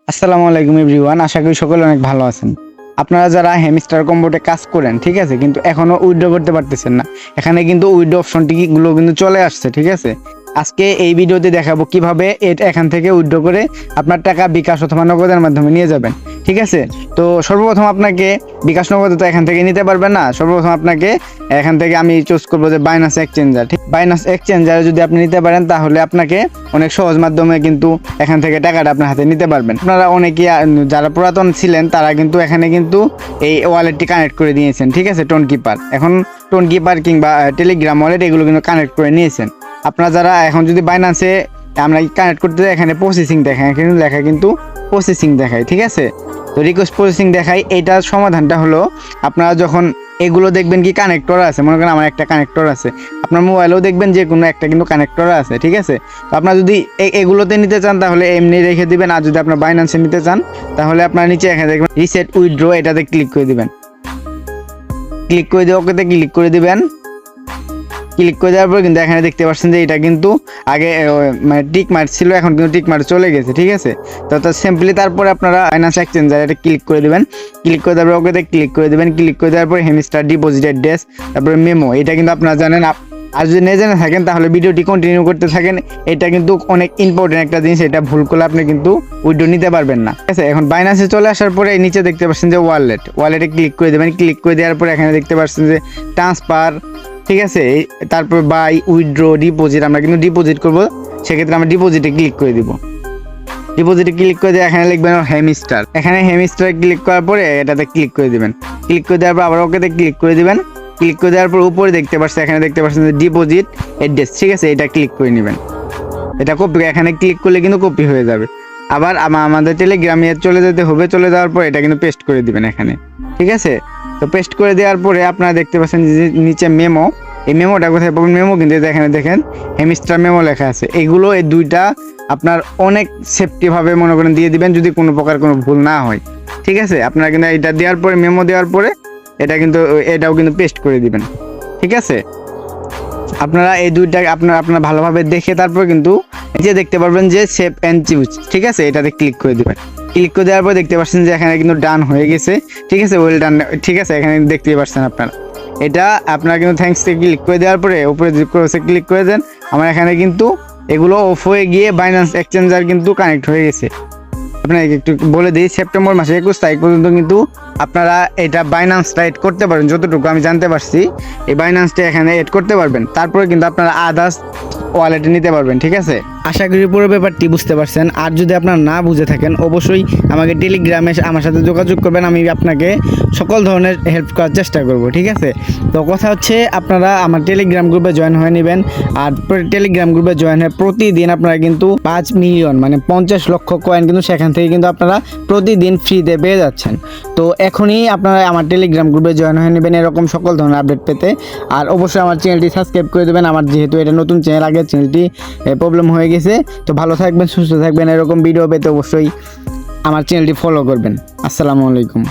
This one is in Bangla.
আসসালামু আলাইকুম এভরিওয়ান, আশা করি সকলে অনেক ভালো আছেন। আপনারা যারা হ্যামস্টার কম্বোটে কাজ করেন, ঠিক আছে, কিন্তু এখনো উইথড্র করতে পারতেছেন না, এখানে কিন্তু উইথড্র অপশনটি গুলো কিন্তু চলে আসছে, ঠিক আছে। আজকে এই ভিডিওতে দেখাবো কিভাবে এখান থেকে উইথড্র করে আপনার টাকা বিকাশ অথবা নগদের মাধ্যমে নিয়ে যাবেন, ঠিক আছে। তো সর্বপ্রথম আপনাকে বিকাশ নগদে তো এখান থেকে নিতে পারবেন না। সর্বপ্রথম আপনাকে এখান থেকে আমি চুজ করবো যে বাইনান্স এক্সচেঞ্জার। ঠিক, বাইনান্স এক্সচেঞ্জারে যদি আপনি নিতে পারেন তাহলে আপনাকে অনেক সহজ মাধ্যমে কিন্তু এখান থেকে টাকাটা আপনার হাতে নিতে পারবেন। আপনারা অনেকে যারা পুরাতন ছিলেন তারা কিন্তু এখানে কিন্তু এই ওয়ালেটটি কানেক্ট করে দিয়েছেন, ঠিক আছে। টোন কিপার, এখন টোন কিপার কিংবা টেলিগ্রাম ওয়ালেট এগুলো কিন্তু কানেক্ট করে নিয়েছেন। আপনারা যারা এখন যদি বাইনান্সে আমরা কানেক্ট করতে যাই, এখানে প্রসেসিং দেখায়, এখানে লেখা কিন্তু প্রসেসিং দেখায়, ঠিক আছে। তো রিকোয়েস্ট প্রসেসিং দেখায়। এইটার সমাধানটা হলো আপনারা যখন এগুলো দেখবেন কি কানেক্টর আছে, মনে করেন আমার একটা কানেক্টর আছে, আপনার মোবাইলেও দেখবেন যে কোনো একটা কিন্তু কানেক্টর আছে, ঠিক আছে। তো আপনারা যদি এগুলোতে নিতে চান তাহলে এমনি রেখে দিবেন, আর যদি আপনার বাইনান্সে নিতে চান তাহলে আপনারা নিচে এখানে দেখবেন রিসেট উইথড্র, এটাতে ক্লিক করে দিবেন। ক্লিক করে দিয়ে ওকেতে ক্লিক করে দিবেন। ক্লিক করে দেওয়ার পর কিন্তু এখানে দেখতে পাচ্ছেন যে এটা কিন্তু আগে মানে টিক মার্ক ছিল, এখন কিন্তু টিক মার্ক চলে গেছে, ঠিক আছে। তো সিম্পলি তারপরে আপনারা বাইনান্স এক্সচেঞ্জার এটা ক্লিক করে দিবেন। ক্লিক করে দেওয়ার পর ওকেতে ক্লিক করে দিবেন। ক্লিক করে দেওয়ার পর হ্যামস্টার ডিপোজিট অ্যাড্রেস, তারপরে মেমো, এটা কিন্তু আপনারা জানেন। আর যদি না জেনে থাকেন তাহলে ভিডিওটি কন্টিনিউ করতে থাকেন। এটা কিন্তু অনেক ইম্পর্টেন্ট একটা জিনিস, এটা ভুল করলে আপনি কিন্তু উইথড্র নিতে পারবেন না, ঠিক আছে। এখন বাইনান্সে চলে আসার পরে নিচে দেখতে পাচ্ছেন যে ওয়ালেটে ক্লিক করে দেবেন। ক্লিক করে দেওয়ার পর এখানে দেখতে পাচ্ছেন যে ট্রান্সফার, ঠিক আছে। তারপর বাই, উইথড্র, ডিপোজিট, আমরা কিন্তু ডিপোজিট করবো, সেক্ষেত্রে আমরা ডিপোজিটে ক্লিক করে দিব। ডিপোজিটে ক্লিক করে দিয়ে এখানে লিখবেন হ্যামস্টার। এখানে হ্যামস্টার ক্লিক করার পরে এটাতে ক্লিক করে দিবেন। ক্লিক করে দেওয়ার পর আবার ওকেতে ক্লিক করে দিবেন। ক্লিক করে দেওয়ার পর উপরে দেখতে পাচ্ছেন, এখানে দেখতে পাচ্ছেন যে ডিপোজিট অ্যাড্রেস, ঠিক আছে, এটা ক্লিক করে নেবেন। এটা কপি, এখানে ক্লিক করলে কিন্তু কপি হয়ে যাবে। আবার আমাদের টেলিগ্রামে চলে যেতে হবে। চলে যাওয়ার পর এটা কিন্তু পেস্ট করে দিবেন এখানে, ঠিক আছে। তো পেস্ট করে দেওয়ার পরে আপনারা দেখতে পাচ্ছেন যে নিচে মেমো, এই মেমোটা কোথায় পাবেন? মেমো কিন্তু এখানে দেখেন হ্যামস্টার মেমো লেখা আছে। এগুলো এই দুইটা আপনার অনেক সেফটিভাবে মনে করেন দিয়ে দিবেন, যদি কোনো প্রকার কোনো ভুল না হয়, ঠিক আছে। আপনারা কিন্তু এটা দেওয়ার পরে, মেমো দেওয়ার পরে এটাও কিন্তু পেস্ট করে দিবেন, ঠিক আছে। আপনারা এই দুইটা আপনারা ভালোভাবে দেখে তারপর কিন্তু এই যে দেখতে পারবেন যে সেভ অ্যান্ড চুজ, ঠিক আছে, এটাতে ক্লিক করে দিবেন। ক্লিক করে দেওয়ার পর দেখতে পাচ্ছেন যে এখানে কিন্তু ডান হয়ে গেছে, ঠিক আছে, ওয়েল ডান, ঠিক আছে। এখানে দেখতে পাচ্ছেন আপনারা এটা, আপনারা কিন্তু থ্যাঙ্কস থেকে ক্লিক করে দেওয়ার পরে উপরে ক্লিক করে দেন। আমার এখানে কিন্তু এগুলো অফ হয়ে গিয়ে বাইনান্স এক্সচেঞ্জার কিন্তু কানেক্ট হয়ে গেছে। আপনাকে একটু বলে দিই, সেপ্টেম্বর মাসে 21 তারিখ পর্যন্ত কিন্তু আপনারা এটা বাইনান্সটা এড করতে পারেন, যতটুকু আমি জানতে পারছি এই বাইনান্সটা এখানে এড করতে পারবেন। তারপরে কিন্তু আপনারা আদার্স ওয়ালেটে নিতে পারবেন, ঠিক আছে। আশা করি পুরো ব্যাপারটি বুঝতে পারছেন। আর যদি আপনারা না বুঝে থাকেন অবশ্যই আমাকে টেলিগ্রামে আমার সাথে যোগাযোগ করবেন, আমি আপনাকে সকল ধরনের হেল্প করার চেষ্টা করব, ঠিক আছে। তো কথা হচ্ছে আপনারা আমার টেলিগ্রাম গ্রুপে জয়েন হয়ে নেবেন। আর টেলিগ্রাম গ্রুপে জয়েন হয়ে প্রতিদিন আপনারা কিন্তু 5 মিলিয়ন মানে 50 লক্ষ কয়েন কিন্তু সেখান থেকে কিন্তু আপনারা প্রতিদিন ফ্রিতে পেয়ে যাচ্ছেন। তো এখনই আপনারা আমার টেলিগ্রাম গ্রুপে জয়েন হয়ে নেবেন এরকম সকল ধরনের আপডেট পেতে। আর অবশ্যই আমার চ্যানেলটি সাবস্ক্রাইব করে দেবেন, আমার যেহেতু এটা নতুন চ্যানেল, আগে চ্যানেলটি প্রবলেম হয়ে গেছে। তো ভালো থাকবেন, সুস্থ থাকবেন, এরকম ভিডিও পেতে অবশ্যই আমার চ্যানেলটি ফলো করবেন। আসসালামু আলাইকুম।